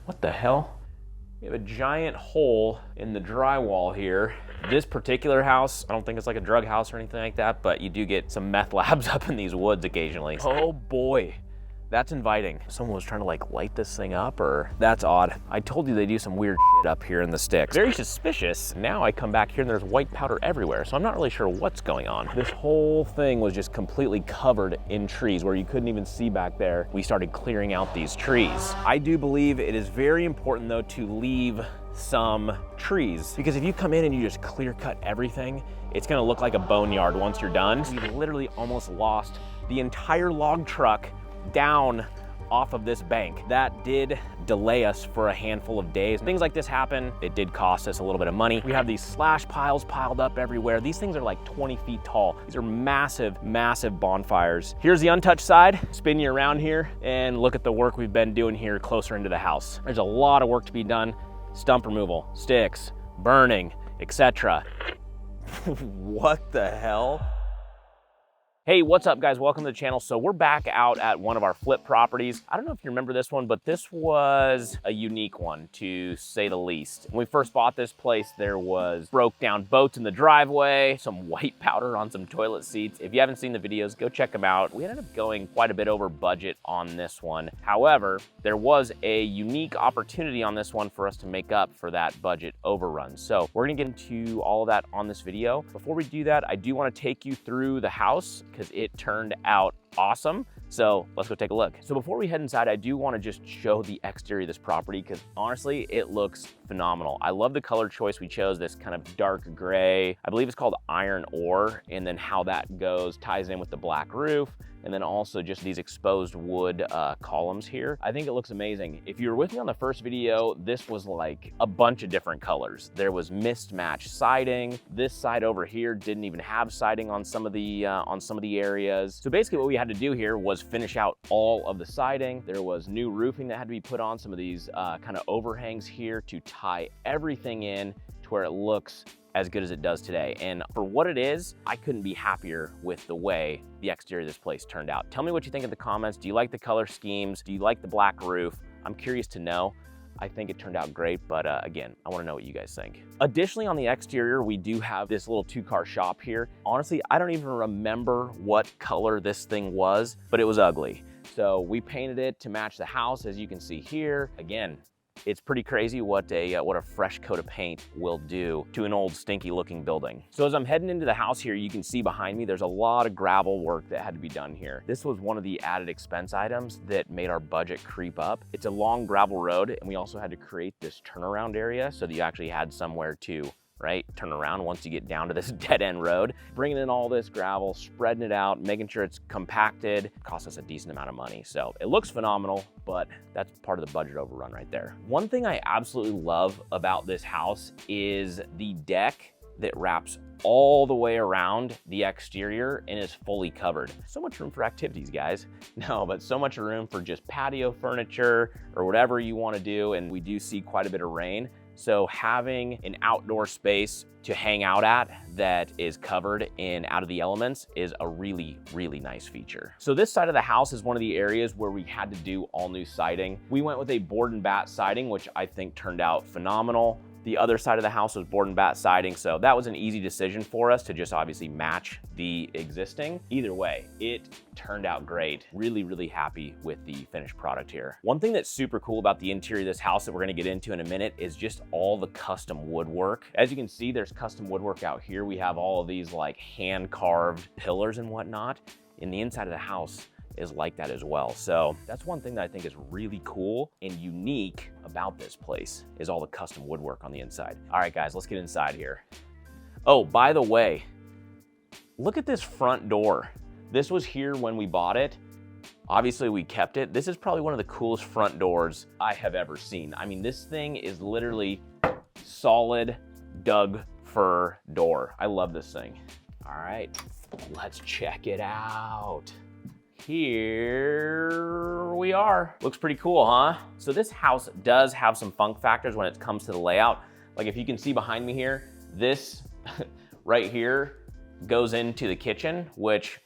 What the hell? We have a giant hole in the drywall here. This particular house, I don't think it's like a drug house or anything like that, but you do get some meth labs up in these woods occasionally. Oh boy, that's inviting. Someone was trying to like light this thing up, or that's odd. I told you they do some weird shit up here in the sticks. Very suspicious. Now I come back here and there's white powder everywhere, so I'm not really sure what's going on. This whole thing was just completely covered in trees where you couldn't even see back there. We started clearing out these trees. I do believe it is very important though to leave some trees, because if you come in and you just clear cut everything, it's gonna look like a boneyard once you're done. We literally almost lost the entire log truck down off of this bank. That did delay us for a handful of days. Things like this happen. It did cost us a little bit of money. We have these slash piles piled up everywhere. These things are like 20 feet tall. These are massive, massive bonfires. Here's the untouched side. Spin you around here and look at the work we've been doing here closer into the house. There's a lot of work to be done. Stump removal, sticks, burning, etc. What the hell? Hey, what's up guys? Welcome to the channel. So we're back out at one of our flip properties. I don't know if you remember this one, but this was a unique one to say the least. When we first bought this place, there was broke down boats in the driveway, some white powder on some toilet seats. If you haven't seen the videos, go check them out. We ended up going quite a bit over budget on this one. However, there was a unique opportunity on this one for us to make up for that budget overrun. So we're gonna get into all of that on this video. Before we do that, I do wanna take you through the house because it turned out awesome. So let's go take a look. So before we head inside, I do want to just show the exterior of this property because honestly, it looks phenomenal. I love the color choice we chose, this kind of dark gray. I believe it's called iron ore, and then how that goes ties in with the black roof, and then also just these exposed wood columns here. I think it looks amazing. If you were with me on the first video, this was like a bunch of different colors. There was mismatched siding. This side over here didn't even have siding on some of the areas. So basically what we had to do here was finish out all of the siding. There was new roofing that had to be put on, some of these kind of overhangs here to tie everything in to where it looks as good as it does today. And for what it is, I couldn't be happier with the way the exterior of this place turned out. Tell me what you think in the comments. Do you like the color schemes? Do you like the black roof? I'm curious to know. I think it turned out great, but again, I wanna know what you guys think. Additionally, on the exterior, we do have this little two-car shop here. Honestly, I don't even remember what color this thing was, but it was ugly. So we painted it to match the house, as you can see here. Again, it's pretty crazy what a fresh coat of paint will do to an old stinky looking building. So as I'm heading into the house here, you can see behind me, there's a lot of gravel work that had to be done here. This was one of the added expense items that made our budget creep up. It's a long gravel road, and we also had to create this turnaround area so that you actually had somewhere to turn around once you get down to this dead end road. Bringing in all this gravel, spreading it out, making sure it's compacted, cost us a decent amount of money. So it looks phenomenal, but that's part of the budget overrun right there. One thing I absolutely love about this house is the deck that wraps all the way around the exterior and is fully covered. So much room for activities, guys. No, but so much room for just patio furniture or whatever you want to do. And we do see quite a bit of rain. So having an outdoor space to hang out at that is covered in out of the elements is a really, really nice feature. So this side of the house is one of the areas where we had to do all new siding. We went with a board and bat siding, which I think turned out phenomenal. The other side of the house was board and bat siding, so that was an easy decision for us to just obviously match the existing. Either way, it turned out great. Really, really happy with the finished product here. One thing that's super cool about the interior of this house that we're gonna get into in a minute is just all the custom woodwork. As you can see, there's custom woodwork out here. We have all of these like hand-carved pillars and whatnot. In the inside of the house is like that as well. So that's one thing that I think is really cool and unique about this place is all the custom woodwork on the inside. All right, guys, let's get inside here. Oh, by the way, look at this front door. This was here when we bought it. Obviously, we kept it. This is probably one of the coolest front doors I have ever seen. I mean, this thing is literally solid Doug fir door. I love this thing. All right, let's check it out. Here we are. Looks pretty cool, huh? So this house does have some funk factors when it comes to the layout. Like if you can see behind me here, this right here goes into the kitchen, which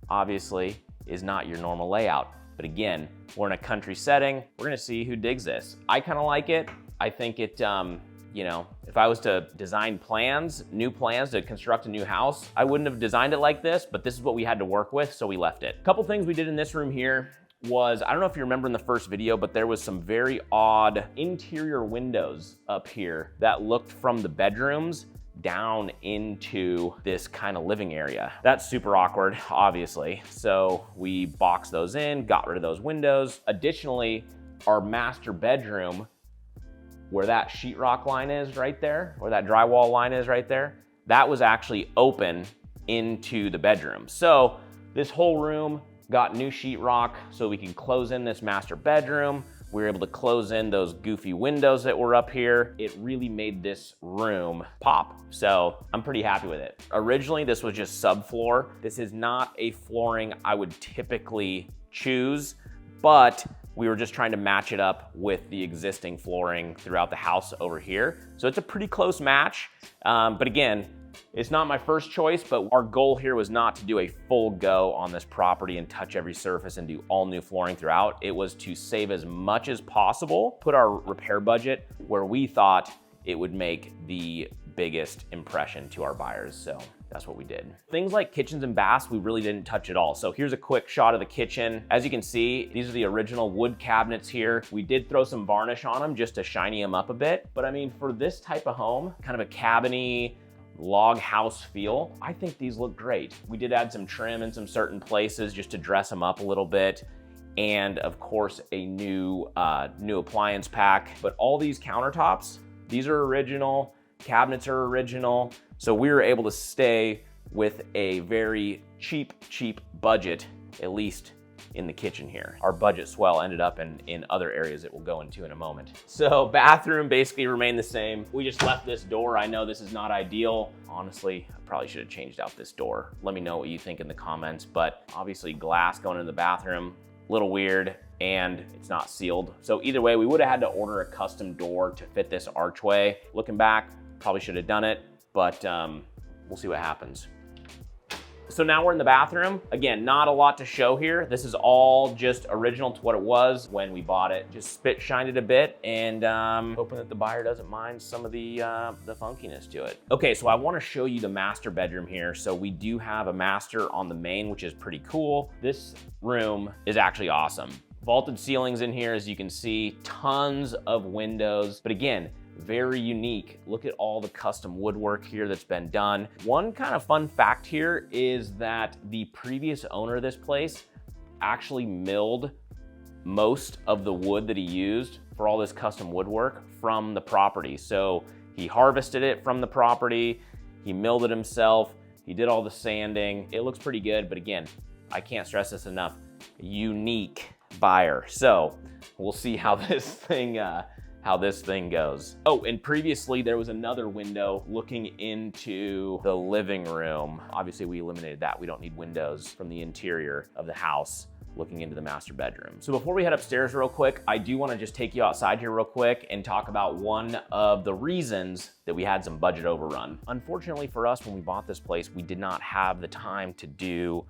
obviously is not your normal layout. But again, we're in a country setting. We're gonna see who digs this. I kind of like it. I think it, you know, if I was to design plans, new plans to construct a new house, I wouldn't have designed it like this, but this is what we had to work with, so we left it. A couple things we did in this room here was, I don't know if you remember in the first video, but there was some very odd interior windows up here that looked from the bedrooms down into this kind of living area. That's super awkward, obviously. So we boxed those in, got rid of those windows. Additionally, our master bedroom, where that sheetrock line is right there, where that drywall line is right there, that was actually open into the bedroom. So this whole room got new sheetrock so we could close in this master bedroom. We were able to close in those goofy windows that were up here. It really made this room pop. So I'm pretty happy with it. Originally, this was just subfloor. This is not a flooring I would typically choose, but we were just trying to match it up with the existing flooring throughout the house over here. So it's a pretty close match. But again, it's not my first choice, but our goal here was not to do a full go on this property and touch every surface and do all new flooring throughout. It was to save as much as possible, put our repair budget where we thought it would make the biggest impression to our buyers. So that's what we did. Things like kitchens and baths, we really didn't touch at all. So here's a quick shot of the kitchen. As you can see, these are the original wood cabinets here. We did throw some varnish on them just to shiny them up a bit. But I mean, for this type of home, kind of a cabiny, log house feel, I think these look great. We did add some trim in some certain places just to dress them up a little bit. And of course, a new appliance pack. But all these countertops, these are original, cabinets are original. So we were able to stay with a very cheap budget, at least in the kitchen here. Our budget swell ended up in other areas that we'll go into in a moment. So bathroom basically remained the same. We just left this door. I know this is not ideal. Honestly, I probably should have changed out this door. Let me know what you think in the comments, but obviously glass going into the bathroom, a little weird, and it's not sealed. So either way, we would have had to order a custom door to fit this archway. Looking back, probably should have done it, but we'll see what happens. So now we're in the bathroom. Again, not a lot to show here. This is all just original to what it was when we bought it. Just spit shined it a bit, and hoping that the buyer doesn't mind some of the funkiness to it. Okay, so I wanna show you the master bedroom here. So we do have a master on the main, which is pretty cool. This room is actually awesome. Vaulted ceilings in here, as you can see, tons of windows. But again, very unique. Look at all the custom woodwork here that's been done. One kind of fun fact here is that the previous owner of this place actually milled most of the wood that he used for all this custom woodwork from the property. So he harvested it from the property, he milled it himself, he did all the sanding. It looks pretty good, but again, I can't stress this enough, unique buyer. So we'll see how this thing goes. Oh, and previously there was another window looking into the living room. Obviously we eliminated that. We don't need windows from the interior of the house looking into the master bedroom. So before we head upstairs real quick, I do wanna just take you outside here real quick and talk about one of the reasons that we had some budget overrun. Unfortunately for us, when we bought this place, we did not have the time to do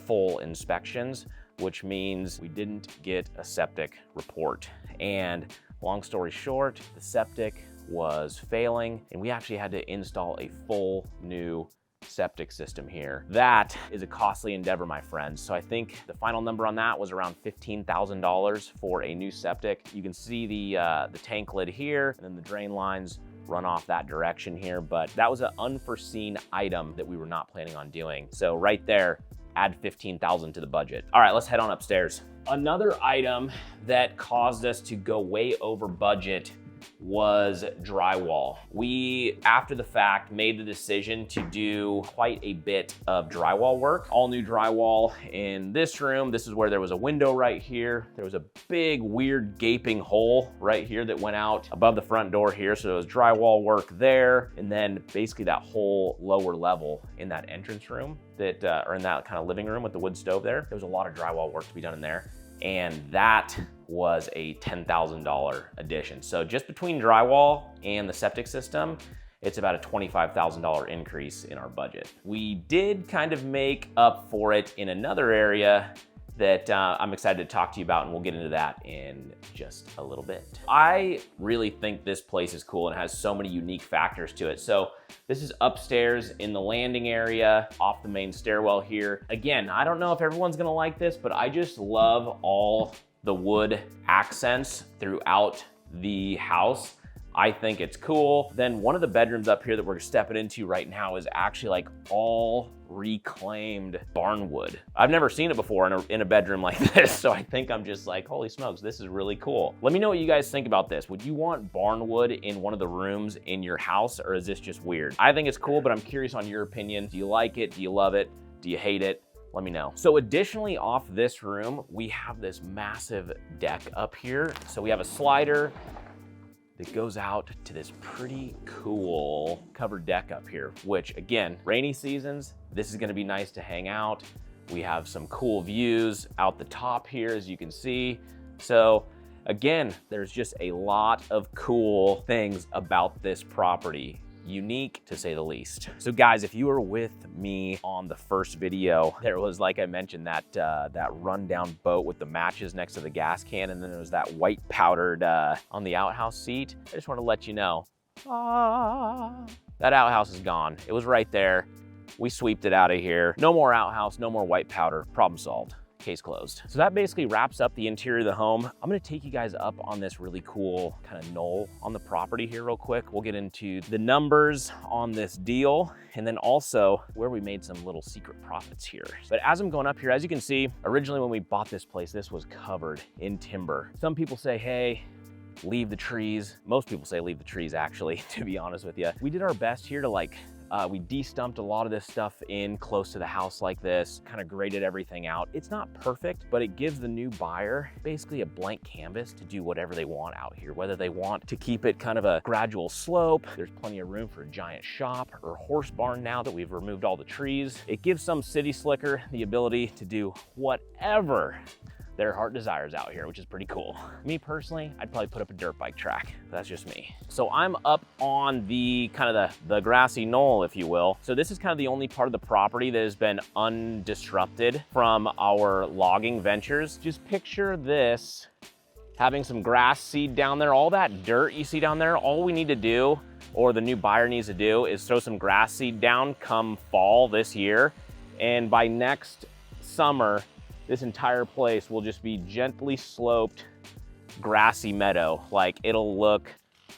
full inspections, which means we didn't get a septic report. And long story short, the septic was failing and we actually had to install a full new septic system here. That is a costly endeavor, my friends. So I think the final number on that was around $15,000 for a new septic. You can see the tank lid here, and then the drain lines run off that direction here, but that was an unforeseen item that we were not planning on doing. So right there, add 15,000 to the budget. All right, let's head on upstairs. Another item that caused us to go way over budget was drywall. We, after the fact, made the decision to do quite a bit of drywall work. All new drywall in this room. This is where there was a window right here. There was a big, weird, gaping hole right here that went out above the front door here. So there was drywall work there. And then basically that whole lower level in that entrance room that, or in that kind of living room with the wood stove there, there was a lot of drywall work to be done in there. And that was a $10,000 addition. So just between drywall and the septic system, it's about a $25,000 increase in our budget. We did kind of make up for it in another area that I'm excited to talk to you about, and we'll get into that in just a little bit. I really think this place is cool and has so many unique factors to it. So this is upstairs in the landing area off the main stairwell here. Again, I don't know if everyone's gonna like this, but I just love all the wood accents throughout the house. I think it's cool. Then one of the bedrooms up here that we're stepping into right now is actually like all reclaimed barn wood. I've never seen it before in a bedroom like this, so I think I'm just like, holy smokes, this is really cool. Let me know what you guys think about this. Would you want barn wood in one of the rooms in your house, or is this just weird? I think it's cool, but I'm curious on your opinion. Do you like it? Do you love it? Do you hate it? Let me know. So additionally, off this room, we have this massive deck up here. So we have a slider that goes out to this pretty cool covered deck up here, which again, rainy seasons, this is gonna be nice to hang out. We have some cool views out the top here, as you can see. So again, there's just a lot of cool things about this property. Unique to say the least. So guys, if you were with me on the first video, there was, like I mentioned, that rundown boat with the matches next to the gas can, and then there was that white powdered on the outhouse seat. I just want to let you know, that outhouse is gone. It was right there. We sweeped it out of here. No more outhouse, no more white powder. Problem solved. Case closed. So that basically wraps up the interior of the home. I'm gonna take you guys up on this really cool kind of knoll on the property here real quick. We'll get into the numbers on this deal, and then also where we made some little secret profits here. But as I'm going up here, as you can see, originally when we bought this place, this was covered in timber. Some people say, hey, leave the trees. Most people say leave the trees, actually, to be honest with you. We did our best here to we de-stumped a lot of this stuff in close to the house like this, kind of graded everything out. It's not perfect, but it gives the new buyer basically a blank canvas to do whatever they want out here, whether they want to keep it kind of a gradual slope. There's plenty of room for a giant shop or horse barn now that we've removed all the trees. It gives some city slicker the ability to do whatever their heart desires out here, which is pretty cool. Me personally, I'd probably put up a dirt bike track. That's just me. So I'm up on the kind of the grassy knoll, if you will. So this is kind of the only part of the property that has been undisrupted from our logging ventures. Just picture this, having some grass seed down there. All that dirt you see down there, all we need to do, or the new buyer needs to do, is throw some grass seed down come fall this year. And by next summer, this entire place will just be gently sloped, grassy meadow. Like, it'll look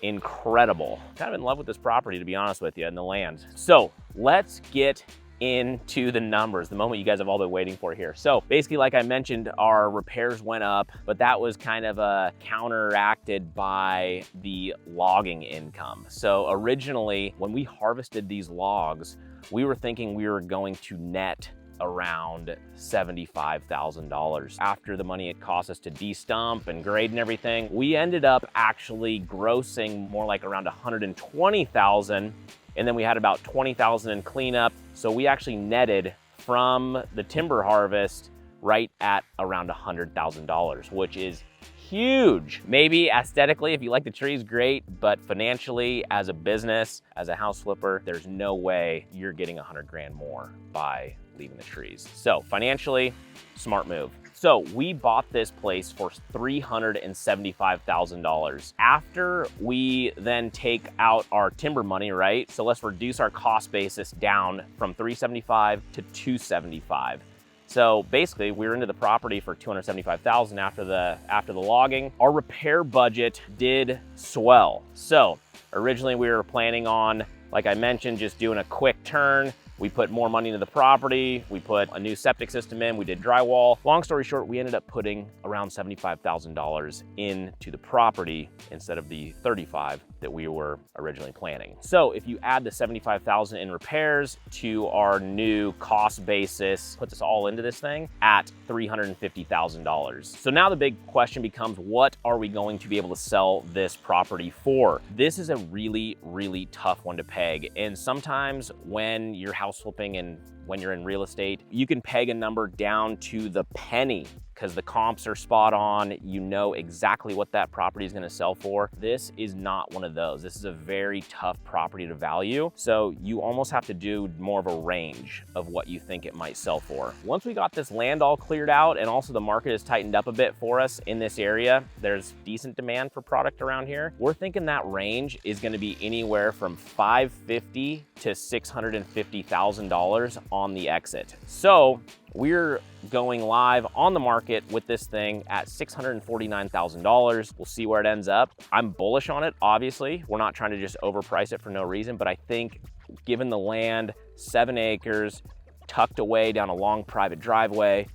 incredible. Kind of in love with this property, to be honest with you, and the land. So let's get into the numbers, the moment you guys have all been waiting for here. So basically, like I mentioned, our repairs went up, but that was kind of counteracted by the logging income. So originally, when we harvested these logs, we were thinking we were going to net around $75,000. After the money it cost us to de-stump and grade and everything, we ended up actually grossing more like around $120,000, and then we had about $20,000 in cleanup. So we actually netted from the timber harvest right at around $100,000, which is huge. Maybe aesthetically, if you like the trees, great, but financially, as a business, as a house flipper, there's no way you're getting 100 grand more by leaving the trees. So financially, smart move. So we bought this place for $375,000. After we then take out our timber money, right? So let's reduce our cost basis down from $375 to $275. So basically, we were into the property for $275,000 after the logging. Our repair budget did swell. So originally we were planning on, like I mentioned, just doing a quick turn. We put more money into the property. We put a new septic system in. We did drywall. Long story short, we ended up putting around $75,000 into the property instead of the $35,000 that we were originally planning. So if you add the $75,000 in repairs to our new cost basis, puts us all into this thing at $350,000. So now the big question becomes, what are we going to be able to sell this property for? This is a really, really tough one to peg. And sometimes when you're house flipping and when you're in real estate, you can peg a number down to the penny because the comps are spot on. You know exactly what that property is gonna sell for. This is not one of those. This is a very tough property to value. So you almost have to do more of a range of what you think it might sell for. Once we got this land all cleared out and also the market has tightened up a bit for us in this area, there's decent demand for product around here. We're thinking that range is gonna be anywhere from $550,000 to $650,000 on the exit. So we're going live on the market with this thing at $649,000. We'll see where it ends up. I'm bullish on it, obviously. We're not trying to just overprice it for no reason, but I think given the land, 7 acres, tucked away down a long private driveway,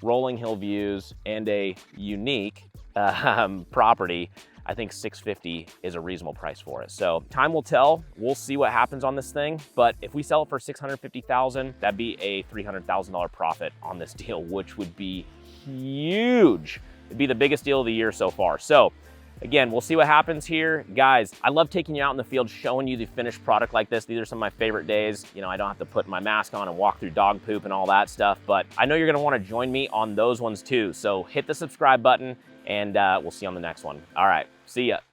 rolling hill views, and a unique property, I think $650,000 is a reasonable price for it. So time will tell. We'll see what happens on this thing. But if we sell it for $650,000, that'd be a $300,000 profit on this deal, which would be huge. It'd be the biggest deal of the year so far. So again, we'll see what happens here. Guys, I love taking you out in the field, showing you the finished product like this. These are some of my favorite days. You know, I don't have to put my mask on and walk through dog poop and all that stuff, but I know you're gonna wanna join me on those ones too. So hit the subscribe button and we'll see you on the next one. All right, see ya.